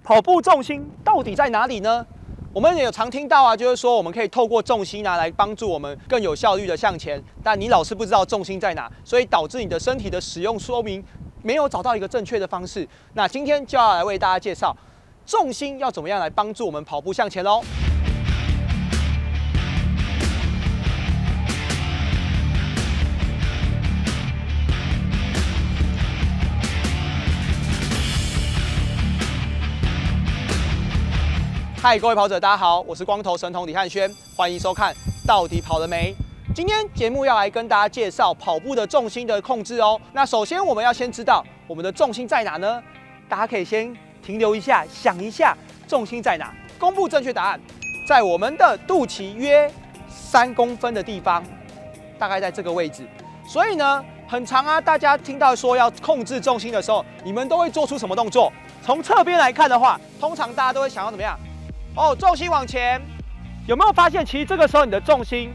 跑步重心到底在哪里呢？我们也有常听到啊，就是说我们可以透过重心来帮助我们更有效率的向前，但你老是不知道重心在哪，所以导致你的身体的使用说明没有找到一个正确的方式。那今天就要来为大家介绍重心要怎么样来帮助我们跑步向前喽。嗨，各位跑者，大家好，我是光头神童李汉轩，欢迎收看《到底跑了没》。今天节目要来跟大家介绍跑步的重心的控制哦。那首先我们要先知道我们的重心在哪呢？大家可以先停留一下，想一下重心在哪。公布正确答案，在我们的肚脐约3公分的地方，大概在这个位置。所以呢，很常啊，大家听到说要控制重心的时候，你们都会做出什么动作？从侧边来看的话，通常大家都会想要怎么样？重心往前，有没有发现，其实这个时候你的重心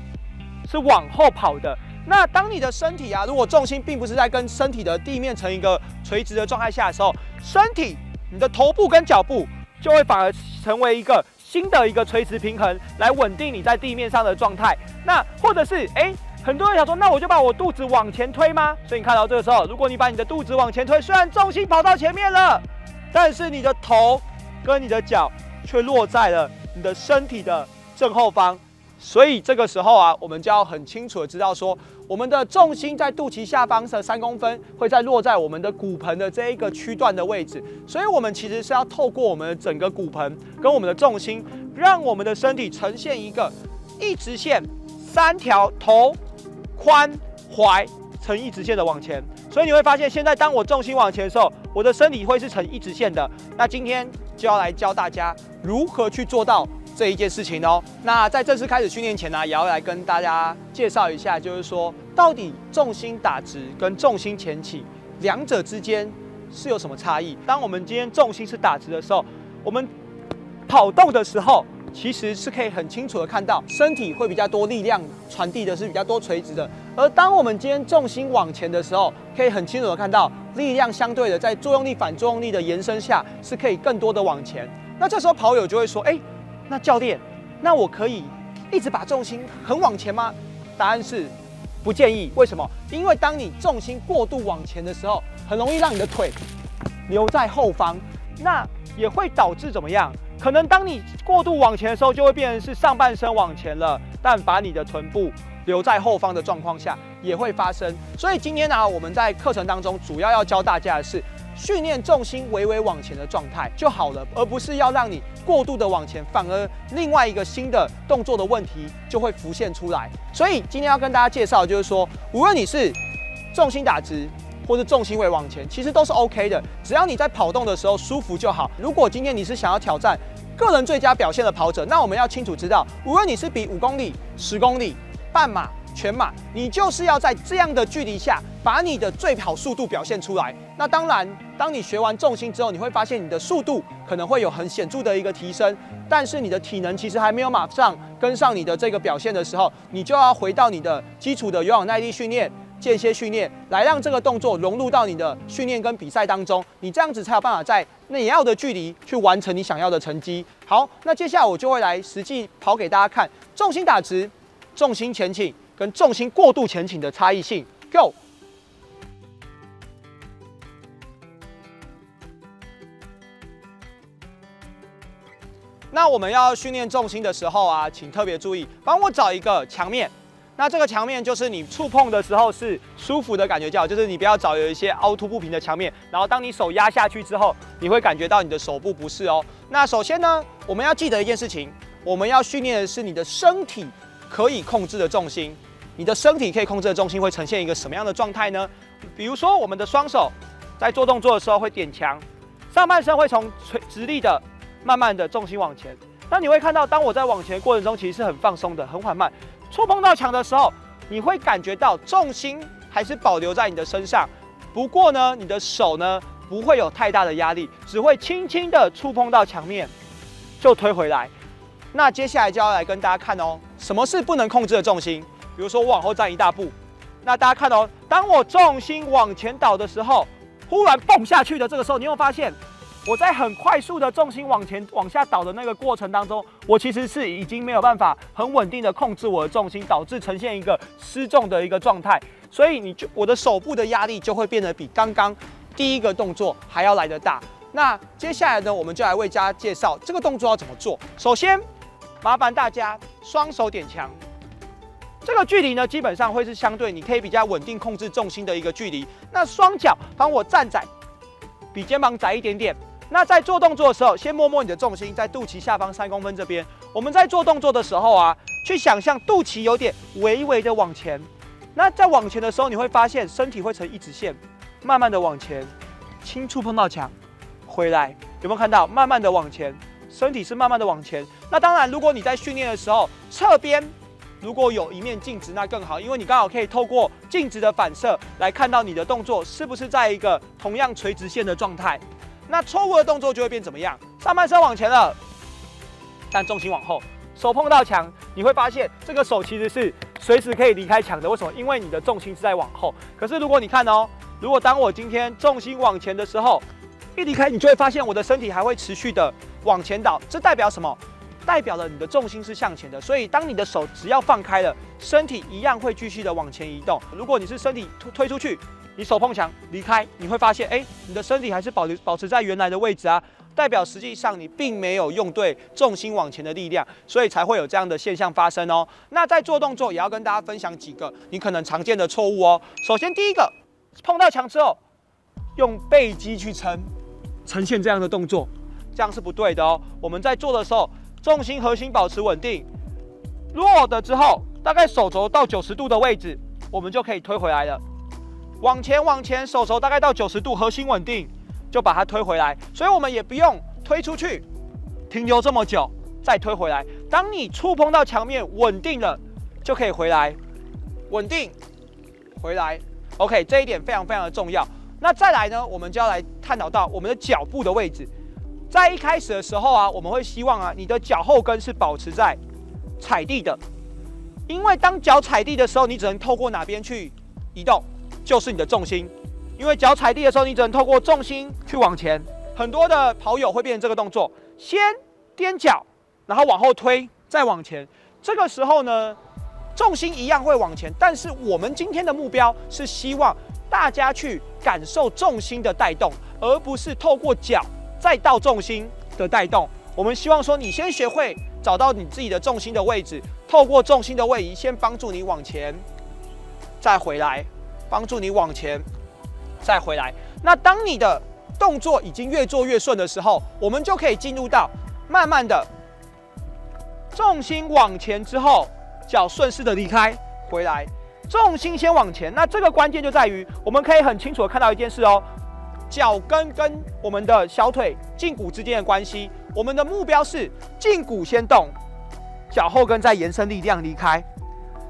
是往后跑的？那当你的身体啊，如果重心并不是在跟身体的地面成一个垂直的状态下的时候，身体你的头部跟脚部就会反而成为一个新的一个垂直平衡，来稳定你在地面上的状态。那或者是很多人想说，那我就把我肚子往前推吗？所以你看到这个时候，如果你把你的肚子往前推，虽然重心跑到前面了，但是你的头跟你的脚却落在了你的身体的正后方，所以这个时候啊，我们就要很清楚的知道说，我们的重心在肚脐下方的3公分，会再落在我们的骨盆的这一个区段的位置，所以我们其实是要透过我们的整个骨盆跟我们的重心，让我们的身体呈现一个一直线，3条头、髋、踝成一直线的往前。所以你会发现，现在当我重心往前的时候，我的身体会是呈一直线的。那今天就要来教大家如何去做到这一件事情哦。那在正式开始训练前呢，也要来跟大家介绍一下，就是说到底重心打直跟重心前倾两者之间是有什么差异？当我们今天重心是打直的时候，我们跑动的时候，其实是可以很清楚的看到身体会比较多力量传递的是比较多垂直的，而当我们今天重心往前的时候，可以很清楚的看到力量相对的在作用力反作用力的延伸下是可以更多的往前。那这时候跑友就会说，那教练，那我可以一直把重心很往前吗？答案是不建议。为什么？因为当你重心过度往前的时候，很容易让你的腿留在后方，那也会导致怎么样？可能当你过度往前的时候，就会变成是上半身往前了，但把你的臀部留在后方的状况下也会发生。所以今天呢，我们在课程当中主要教大家的是训练重心微微往前的状态就好了，而不是要让你过度的往前，反而另外一个新的动作的问题就会浮现出来。所以今天要跟大家介绍的就是说，无论你是重心打直，或是重心微往前，其实都是 OK 的，只要你在跑动的时候舒服就好。如果今天你是想要挑战个人最佳表现的跑者，那我们要清楚知道，无论你是比5公里、10公里、半马、全马，你就是要在这样的距离下，把你的最跑速度表现出来。那当然，当你学完重心之后，你会发现你的速度可能会有很显著的一个提升，但是你的体能其实还没有马上跟上你的这个表现的时候，你就要回到你的基础的有氧耐力训练、间歇训练，来让这个动作融入到你的训练跟比赛当中，你这样子才有办法在你要的距离去完成你想要的成绩。好，那接下来我就会来实际跑给大家看重心打直、重心前倾跟重心过度前倾的差异性。Go！ 那我们要训练重心的时候啊，请特别注意，帮我找一个墙面。那这个墙面就是你触碰的时候是舒服的感觉就好，就是你不要找有一些凹凸不平的墙面，然后当你手压下去之后，你会感觉到你的手部不适哦。那首先呢，我们要记得一件事情，我们要训练的是你的身体可以控制的重心。你的身体可以控制的重心会呈现一个什么样的状态呢？比如说我们的双手在做动作的时候会点墙，上半身会从直立的慢慢的重心往前。那你会看到，当我在往前的过程中，其实是很放松的，很缓慢。触碰到墙的时候，你会感觉到重心还是保留在你的身上，不过呢，你的手呢不会有太大的压力，只会轻轻的触碰到墙面，就推回来。那接下来就要来跟大家看哦，什么是不能控制的重心？比如说我往后站1大步，那大家看哦，当我重心往前倒的时候，忽然蹦下去的这个时候，你会发现我在很快速的重心往下倒的那个过程当中，我其实是已经没有办法很稳定的控制我的重心，导致呈现一个失重的一个状态。所以我的手部的压力就会变得比刚刚第一个动作还要来得大。那接下来呢，我们就来为大家介绍这个动作要怎么做。首先，麻烦大家双手点墙。这个距离呢，基本上会是相对你可以比较稳定控制重心的一个距离。那双脚帮我站窄，比肩膀窄一点点。那在做动作的时候，先摸摸你的重心在肚脐下方3公分这边。我们在做动作的时候啊，去想象肚脐有点微微的往前。那在往前的时候，你会发现身体会呈一直线，慢慢的往前，轻触碰到墙，回来。有没有看到？慢慢的往前，身体是慢慢的往前。那当然，如果你在训练的时候，侧边如果有一面镜子，那更好，因为你刚好可以透过镜子的反射来看到你的动作是不是在一个同样垂直线的状态。那错误的动作就会变怎么样？上半身往前了，但重心往后，手碰到墙，你会发现这个手其实是随时可以离开墙的。为什么？因为你的重心是在往后。可是如果你看哦，如果当我今天重心往前的时候，一离开，你就会发现我的身体还会持续的往前倒。这代表什么？代表了你的重心是向前的，所以当你的手只要放开了，身体一样会继续的往前移动。如果你是身体推出去，你手碰墙离开，你会发现，你的身体还是保持在原来的位置啊，代表实际上你并没有用对重心往前的力量，所以才会有这样的现象发生哦。那在做动作也要跟大家分享几个你可能常见的错误哦。首先第一个，碰到墙之后，用背肌去呈现这样的动作，这样是不对的哦。我们在做的时候，重心核心保持稳定，落的之后，大概手肘到90度的位置，我们就可以推回来了。往前，手肘大概到90度，核心稳定，就把它推回来。所以我们也不用推出去，停留这么久，再推回来。当你触碰到墙面稳定了，就可以回来，稳定，回来。OK， 这一点非常非常的重要。那再来呢，我们就要来探讨到我们的脚部的位置。在一开始的时候啊，我们会希望啊，你的脚后跟是保持在踩地的，因为当脚踩地的时候，你只能透过哪边去移动，就是你的重心。因为脚踩地的时候，你只能透过重心去往前。很多的跑友会变成这个动作：先踮脚，然后往后推，再往前。这个时候呢，重心一样会往前，但是我们今天的目标是希望大家去感受重心的带动，而不是透过脚再到重心的带动。我们希望说，你先学会找到你自己的重心的位置，透过重心的位移，先帮助你往前，再回来，帮助你往前，再回来。那当你的动作已经越做越顺的时候，我们就可以进入到慢慢的重心往前之后，脚顺势的离开，回来，重心先往前。那这个关键就在于，我们可以很清楚的看到一件事哦。脚跟跟我们的小腿胫骨之间的关系，我们的目标是胫骨先动，脚后跟再延伸力量离开，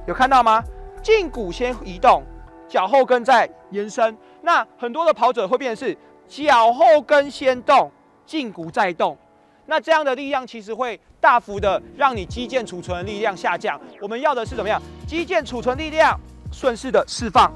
有看到吗？胫骨先移动，脚后跟再延伸。那很多的跑者会变成是脚后跟先动，胫骨再动，那这样的力量其实会大幅的让你肌腱储存的力量下降。我们要的是怎么样？肌腱储存力量顺势的释放。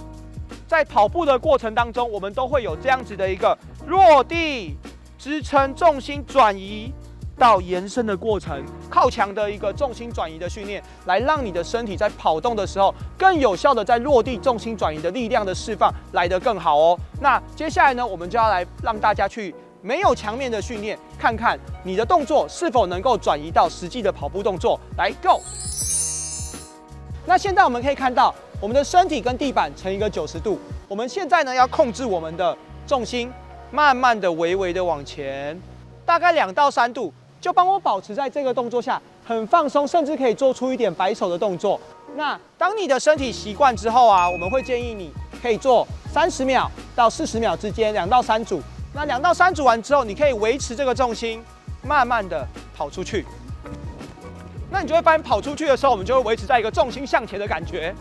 在跑步的过程当中，我们都会有这样子的一个落地支撑、重心转移到延伸的过程，靠墙的一个重心转移的训练，来让你的身体在跑动的时候更有效的在落地重心转移的力量的释放来得更好哦。那接下来呢，我们就要来让大家去没有墙面的训练，看看你的动作是否能够转移到实际的跑步动作。来 ，Go！ 那现在我们可以看到，我们的身体跟地板成一个90度。我们现在呢要控制我们的重心，慢慢的、微微的往前，大概2到3度，就帮我保持在这个动作下，很放松，甚至可以做出一点摆手的动作。那当你的身体习惯之后啊，我们会建议你可以做30秒到40秒之间2到3组。那2到3组完之后，你可以维持这个重心，慢慢的跑出去。那你就会发现跑出去的时候，我们就会维持在一个重心向前的感觉。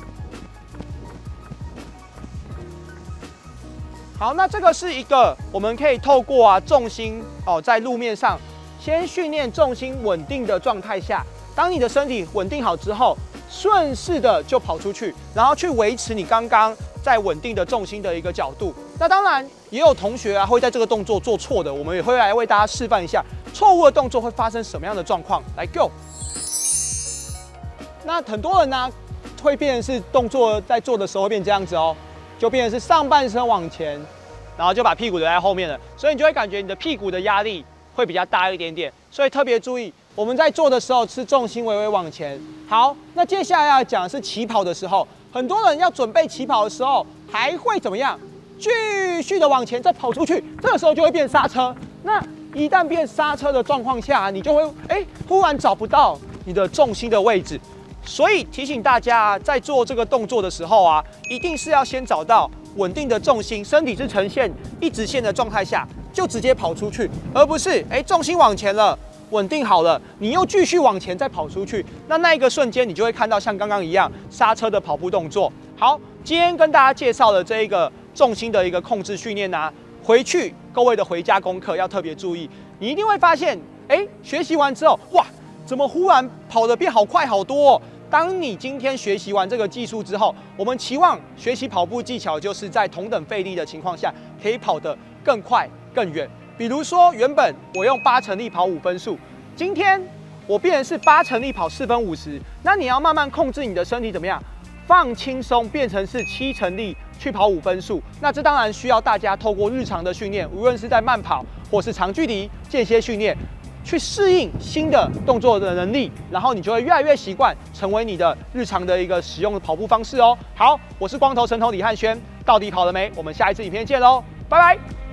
好，那这个是一个我们可以透过重心在路面上先训练重心稳定的状态下，当你的身体稳定好之后，顺势的就跑出去，然后去维持你刚刚在稳定的重心的一个角度。那当然也有同学啊会在这个动作做错的，我们也会来为大家示范一下错误的动作会发生什么样的状况。来 ，Go！ 那很多人呢会变成是动作在做的时候会变这样子哦，就变成是上半身往前，然后就把屁股留在后面了，所以你就会感觉你的屁股的压力会比较大一点点，所以特别注意。 我们在做的时候是重心微微往前。好，那接下来要讲的是起跑的时候，很多人要准备起跑的时候，还会怎么样？继续的往前再跑出去，这个时候就会变刹车。那一旦变刹车的状况下，你就会忽然找不到你的重心的位置。所以提醒大家，在做这个动作的时候啊，一定是要先找到稳定的重心，身体是呈现一直线的状态下，就直接跑出去，而不是重心往前了。 稳定好了，你又继续往前再跑出去，那一个瞬间，你就会看到像刚刚一样刹车的跑步动作。好，今天跟大家介绍的这一个重心的一个控制训练啊，回去各位的回家功课要特别注意，你一定会发现，学习完之后，哇，怎么忽然跑得变好快好多哦？当你今天学习完这个技术之后，我们期望学习跑步技巧，就是在同等费力的情况下，可以跑得更快更远。 比如说，原本我用8成力跑5分速，今天我变成是8成力跑4分50，那你要慢慢控制你的身体怎么样，放轻松，变成是7成力去跑5分速。那这当然需要大家透过日常的训练，无论是在慢跑或是长距离间歇训练，去适应新的动作的能力，然后你就会越来越习惯，成为你的日常的一个使用的跑步方式哦。好，我是光头神童李汉轩，到底跑了没？我们下一次影片见喽，拜拜。